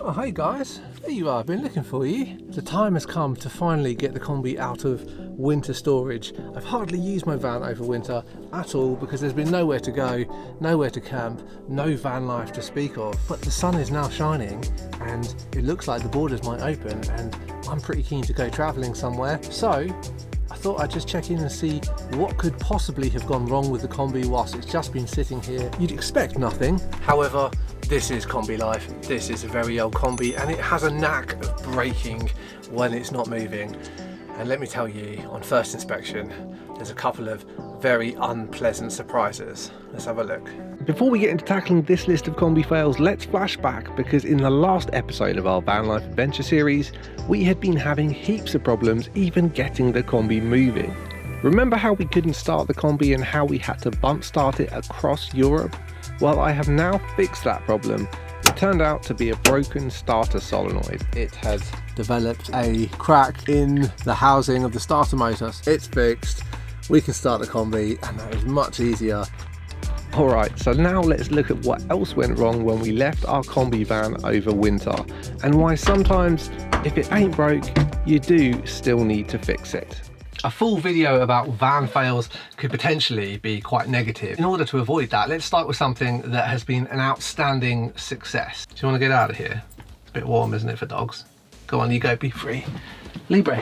Oh, hey guys, there you are, I've been looking for you. The time has come to finally get the Kombi out of winter storage. I've hardly used my van over winter at all because there's been nowhere to go, nowhere to camp, no van life to speak of. But the sun is now shining and it looks like the borders might open and I'm pretty keen to go travelling somewhere. So I thought I'd just check in and see what could possibly have gone wrong with the Kombi whilst it's just been sitting here. You'd expect nothing. However, this is Kombi life. This is a very old Kombi and it has a knack of braking when it's not moving. And let me tell you, on first inspection, there's a couple of very unpleasant surprises. Let's have a look. Before we get into tackling this list of Kombi fails, let's flash back because in the last episode of our Van Life Adventure series, we had been having heaps of problems even getting the Kombi moving. Remember how we couldn't start the Kombi and how we had to bump start it across Europe? Well, I have now fixed that problem. It turned out to be a broken starter solenoid. It has developed a crack in the housing of the starter motor. It's fixed. We can start the Kombi and that is much easier. Alright, so now let's look at what else went wrong when we left our Kombi van over winter and why sometimes if it ain't broke, you do still need to fix it. A full video about van fails could potentially be quite negative. In order to avoid that, let's start with something that has been an outstanding success. Do you want to get out of here? It's a bit warm, isn't it, for dogs? Go on, you go, be free. Libre.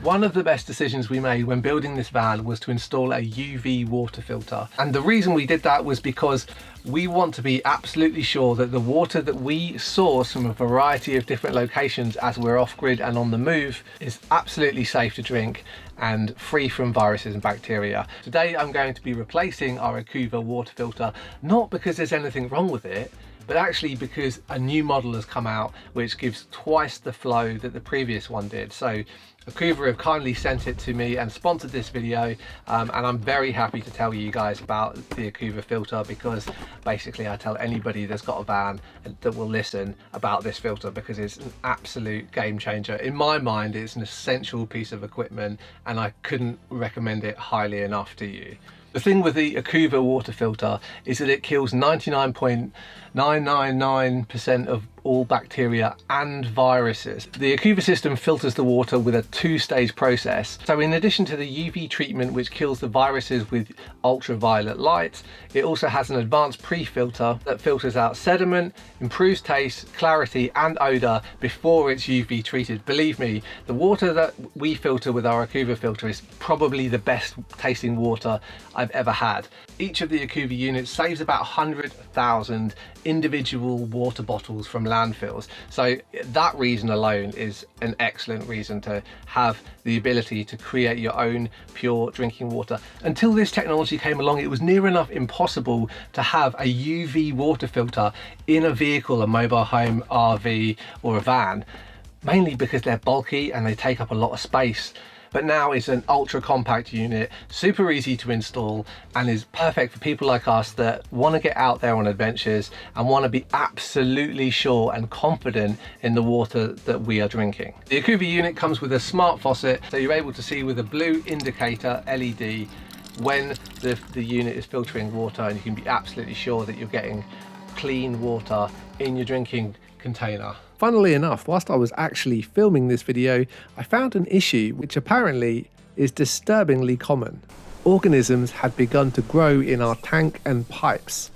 One of the best decisions we made when building this van was to install a UV water filter. And the reason we did that was because we want to be absolutely sure that the water that we source from a variety of different locations as we're off-grid and on the move is absolutely safe to drink and free from viruses and bacteria. Today I'm going to be replacing our ACUVA water filter, not because there's anything wrong with it, but actually because a new model has come out which gives twice the flow that the previous one did. So ACUVA have kindly sent it to me and sponsored this video, and I'm very happy to tell you guys about the ACUVA filter because basically I tell anybody that's got a van that will listen about this filter because it's an absolute game changer. In my mind, it's an essential piece of equipment and I couldn't recommend it highly enough to you. The thing with the ACUVA water filter is that it kills 99.999% of all bacteria and viruses. The ACUVA system filters the water with a two-stage process. So in addition to the UV treatment which kills the viruses with ultraviolet light, it also has an advanced pre-filter that filters out sediment, improves taste, clarity and odour before it's UV treated. Believe me, the water that we filter with our ACUVA filter is probably the best tasting water I've ever had. Each of the ACUVA units saves about 100,000 individual water bottles from landfills. So that reason alone is an excellent reason to have the ability to create your own pure drinking water. Until this technology came along, it was near enough impossible to have a UV water filter in a vehicle, a mobile home, RV or a van, mainly because they're bulky and they take up a lot of space. But now it's an ultra compact unit, super easy to install and is perfect for people like us that want to get out there on adventures and want to be absolutely sure and confident in the water that we are drinking. The ACUVA unit comes with a smart faucet, so you're able to see with a blue indicator LED when the unit is filtering water, and you can be absolutely sure that you're getting clean water in your drinking container. Funnily enough, whilst I was actually filming this video, I found an issue which apparently is disturbingly common. Organisms had begun to grow in our tank and pipes.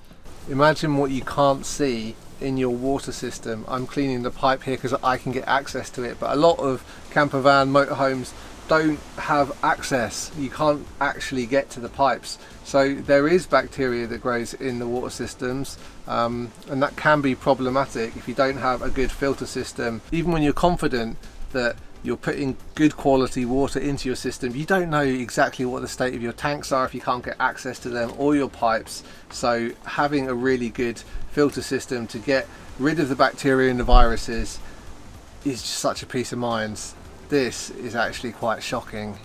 Imagine what you can't see in your water system. I'm cleaning the pipe here because I can get access to it, but a lot of camper van motorhomes don't have access. You can't actually get to the pipes. So there is bacteria that grows in the water systems, and that can be problematic if you don't have a good filter system. Even when you're confident that you're putting good quality water into your system, you don't know exactly what the state of your tanks are if you can't get access to them, or your pipes. So having a really good filter system to get rid of the bacteria and the viruses is just such a peace of mind. This is actually quite shocking.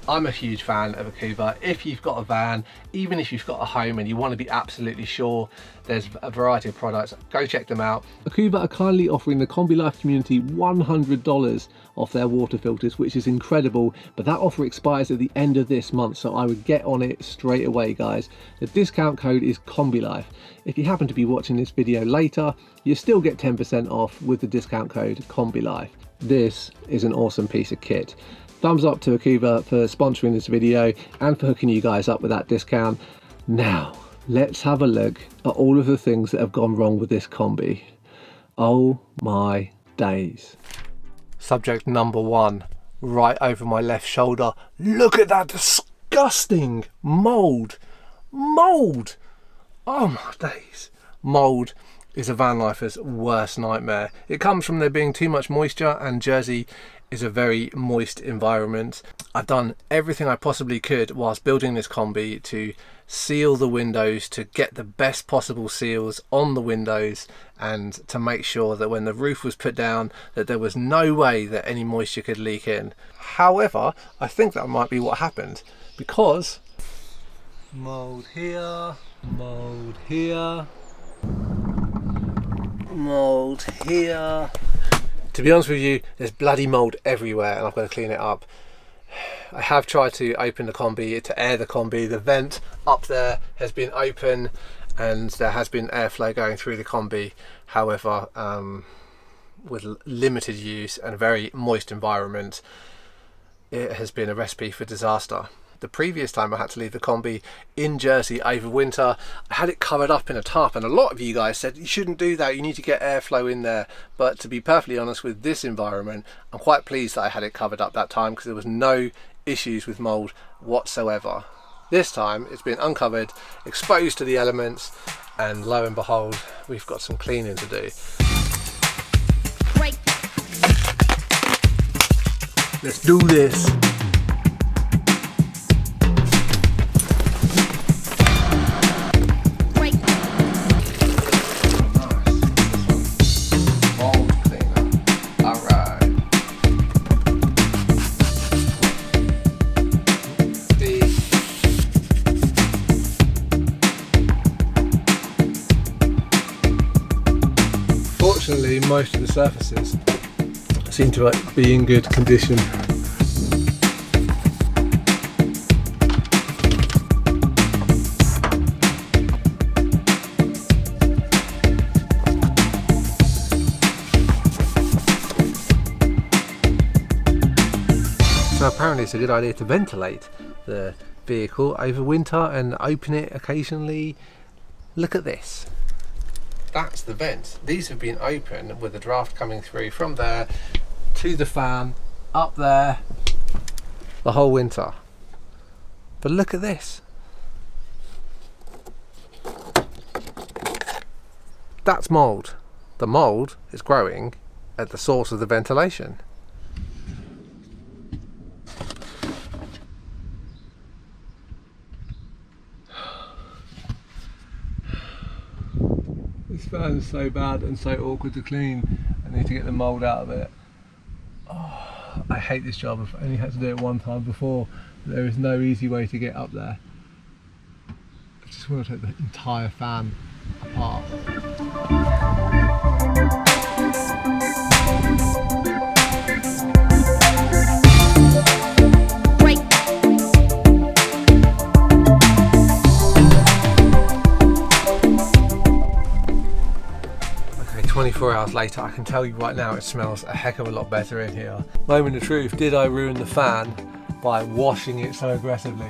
I'm a huge fan of ACUVA. If you've got a van, even if you've got a home and you want to be absolutely sure, there's a variety of products, go check them out. ACUVA are kindly offering the Kombi Life community $100 off their water filters, which is incredible, but that offer expires at the end of this month, so I would get on it straight away, guys. The discount code is Kombi Life. If you happen to be watching this video later, you still get 10% off with the discount code Kombi Life. This is an awesome piece of kit. Thumbs up to ACUVA for sponsoring this video and for hooking you guys up with that discount. Now, let's have a look at all of the things that have gone wrong with this Kombi. Oh my days. Subject number one, right over my left shoulder. Look at that disgusting mold. Mold! Oh my days. Mold is a van lifer's worst nightmare. It comes from there being too much moisture, and Jersey is a very moist environment. I've done everything I possibly could whilst building this Kombi to seal the windows, to get the best possible seals on the windows, and to make sure that when the roof was put down that there was no way that any moisture could leak in. However, I think that might be what happened, because mold here, mold here, mold here. To be honest with you, there's bloody mold everywhere and I've got to clean it up. I have tried to open the Kombi, to air the Kombi. The vent up there has been open and there has been airflow going through the Kombi. However, with limited use and a very moist environment, it has been a recipe for disaster. The previous time I had to leave the Kombi in Jersey over winter, I had it covered up in a tarp, and a lot of you guys said you shouldn't do that, you need to get airflow in there. But to be perfectly honest, with this environment, I'm quite pleased that I had it covered up that time, because there was no issues with mold whatsoever. This time it's been uncovered, exposed to the elements, and lo and behold, we've got some cleaning to do. Let's do this. Fortunately, most of the surfaces seem to be in good condition. So apparently it's a good idea to ventilate the vehicle over winter and open it occasionally. Look at this. That's the vent. These have been open with the draft coming through from there to the fan up there the whole winter. But look at this. That's mold. The mold is growing at the source of the ventilation. This fan is so bad and so awkward to clean. I need to get the mould out of it. Oh, I hate this job. I've only had to do it one time before. There is no easy way to get up there. I just want to take the entire fan apart. Okay, 24 hours later, I can tell you right now it smells a heck of a lot better in here. Moment of truth, did I ruin the fan by washing it so aggressively?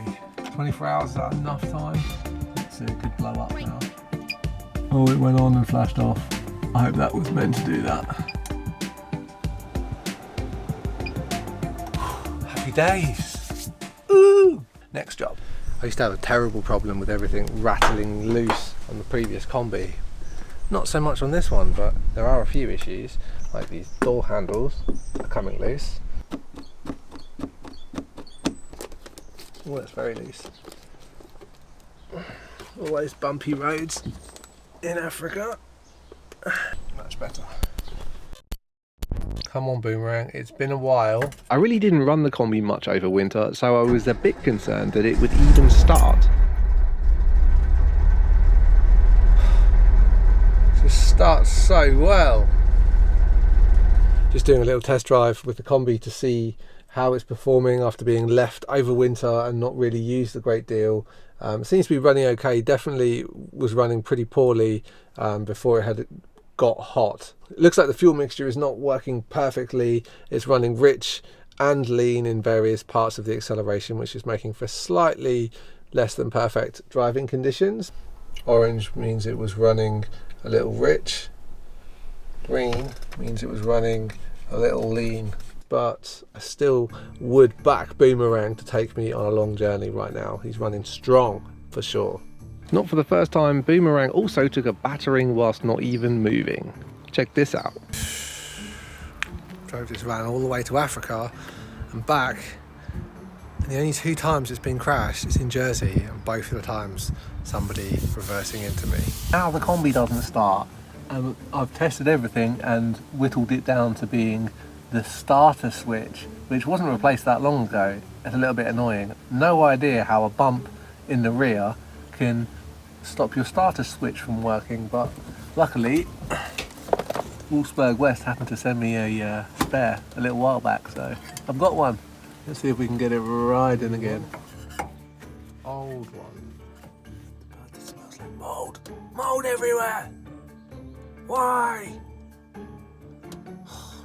24 hours, is that enough time? Let's see, it could blow up now. Oh, it went on and flashed off. I hope that was meant to do that. Happy days. Ooh. Next job. I used to have a terrible problem with everything rattling loose on the previous Kombi. Not so much on this one, but there are a few issues, like these door handles are coming loose. Oh, that's very loose. All those bumpy roads in Africa. Much better. Come on, Boomerang, it's been a while. I really didn't run the Kombi much over winter, so I was a bit concerned that it would even start. It just starts so well. Just doing a little test drive with the Kombi to see how it's performing after being left over winter and not really used a great deal. Seems to be running okay. Definitely was running pretty poorly before it had got hot. It looks like the fuel mixture is not working perfectly. It's running rich and lean in various parts of the acceleration, which is making for slightly less than perfect driving conditions. Orange means it was running a little rich. Green means it was running a little lean. But I still would back Boomerang to take me on a long journey right now. He's running strong for sure. Not for the first time, Boomerang also took a battering whilst not even moving. Check this out. Drove this van all the way to Africa and back, and the only 2 times it's been crashed is in Jersey, and both of the times somebody reversing into me. Now the Kombi doesn't start, and I've tested everything and whittled it down to being the starter switch, which wasn't replaced that long ago. It's a little bit annoying. No idea how a bump in the rear can stop your starter switch from working, but luckily Wolfsburg West happened to send me a spare a little while back, so I've got one. Let's see if we can get it riding again. Old one. God, this smells like mold. Mold everywhere! Why?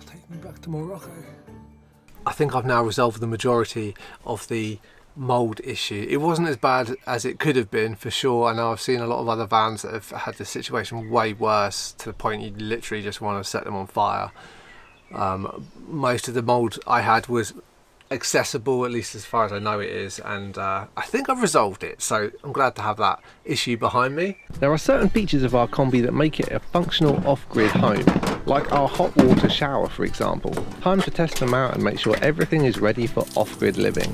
Take me back to Morocco. I think I've now resolved the majority of the mold issue. It wasn't as bad as it could have been, for sure. I know I've seen a lot of other vans that have had the situation way worse, to the point you literally just want to set them on fire. Most of the mold I had was accessible, at least as far as I know it is, and I think I've resolved it, so I'm glad to have that issue behind me. There are certain features of our Kombi that make it a functional off-grid home, like our hot water shower, for example. Time to test them out and make sure everything is ready for off-grid living.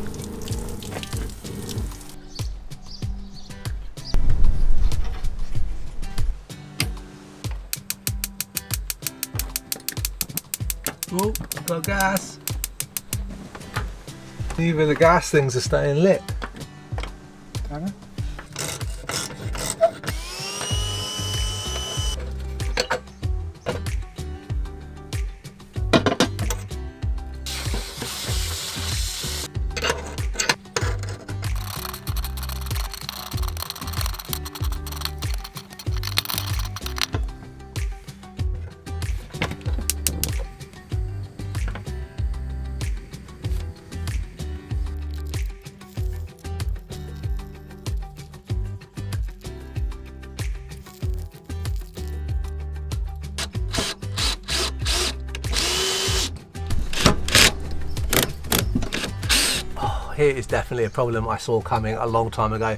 Oh, got gas. Even the gas things are staying lit. Here is definitely a problem I saw coming a long time ago.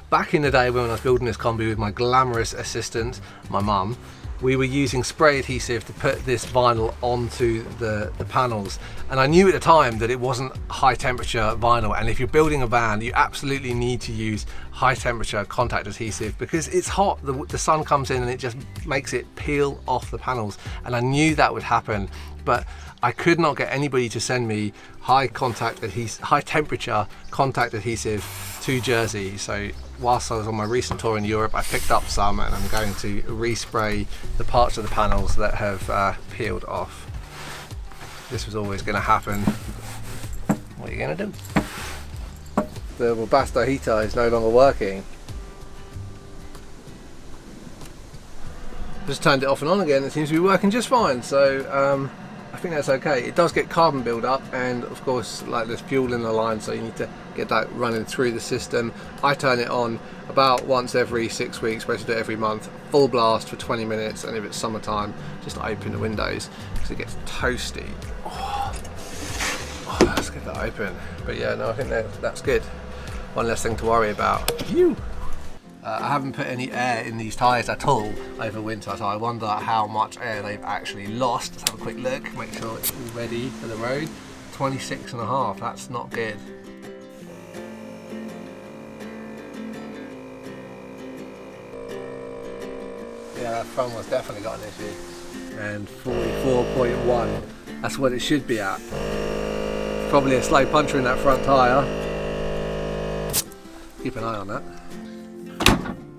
Back in the day when I was building this Kombi with my glamorous assistant, my mum, we were using spray adhesive to put this vinyl onto the panels, and I knew at the time that it wasn't high temperature vinyl, and if you're building a van you absolutely need to use high temperature contact adhesive because it's hot, the sun comes in and it just makes it peel off the panels, and I knew that would happen, but I could not get anybody to send me high temperature contact adhesive to Jersey. So whilst I was on my recent tour in Europe, I picked up some, and I'm going to respray the parts of the panels that have peeled off. This was always going to happen. What are you going to do? The Webasto heater is no longer working. Just turned it off and on again. It seems to be working just fine. So I think that's okay. It does get carbon build up, and of course, like, there's fuel in the line, so you need to get that running through the system. I turn it on about once every 6 weeks, supposed to do it every month, full blast for 20 minutes, and if it's summertime, just open the windows because it gets toasty. Oh, let's get that open. But yeah, no, I think that's good. One less thing to worry about. I haven't put any air in these tyres at all over winter, so I wonder how much air they've actually lost. Let's have a quick look, make sure it's all ready for the road. 26.5, that's not good. Yeah, that front one's definitely got an issue. And 44.1 That's what it should be at. Probably a slow puncher in that front tyre. Keep an eye on that.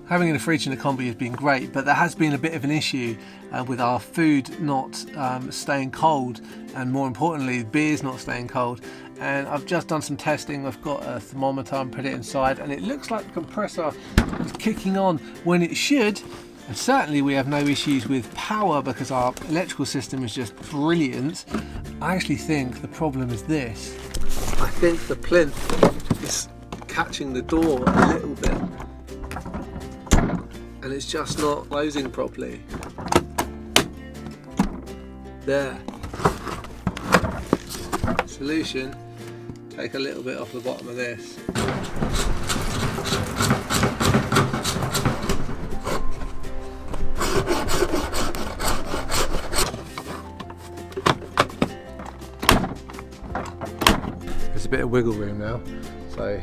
Having a fridge in the Kombi has been great, but there has been a bit of an issue with our food not staying cold, and more importantly, beer's not staying cold. And I've just done some testing. I've got a thermometer and put it inside, and it looks like the compressor is kicking on when it should. And certainly we have no issues with power because our electrical system is just brilliant. I actually think the problem is this. I think the plinth is catching the door a little bit, and it's just not closing properly. There. Solution, take a little bit off the bottom of this. There's a bit of wiggle room now, so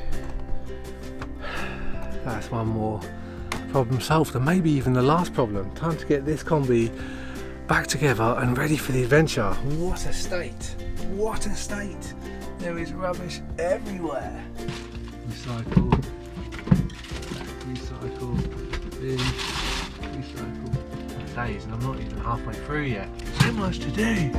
that's one more problem solved, and maybe even the last problem. Time to get this Kombi back together and ready for the adventure. What a state! What a state! There is rubbish everywhere. Recycle, recycle, bin, recycle. Days, and I'm not even halfway through yet. So much to do.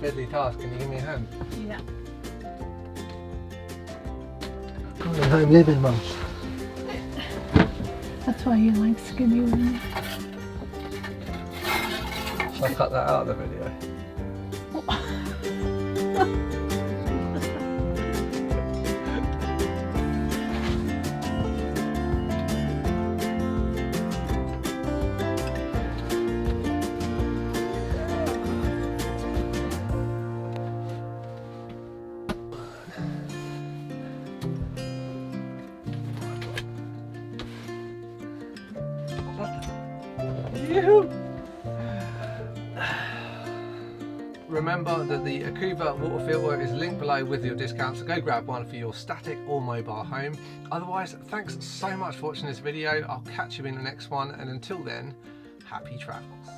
Fiddly task. Can you give me a hand? Yeah. Going home living, Mum. That's why he likes to give you one. Shall I cut that out of the video? Remember that the ACUVA water filter is linked below with your discount, so go grab one for your static or mobile home. Otherwise, thanks so much for watching this video. I'll catch you in the next one, and until then, happy travels.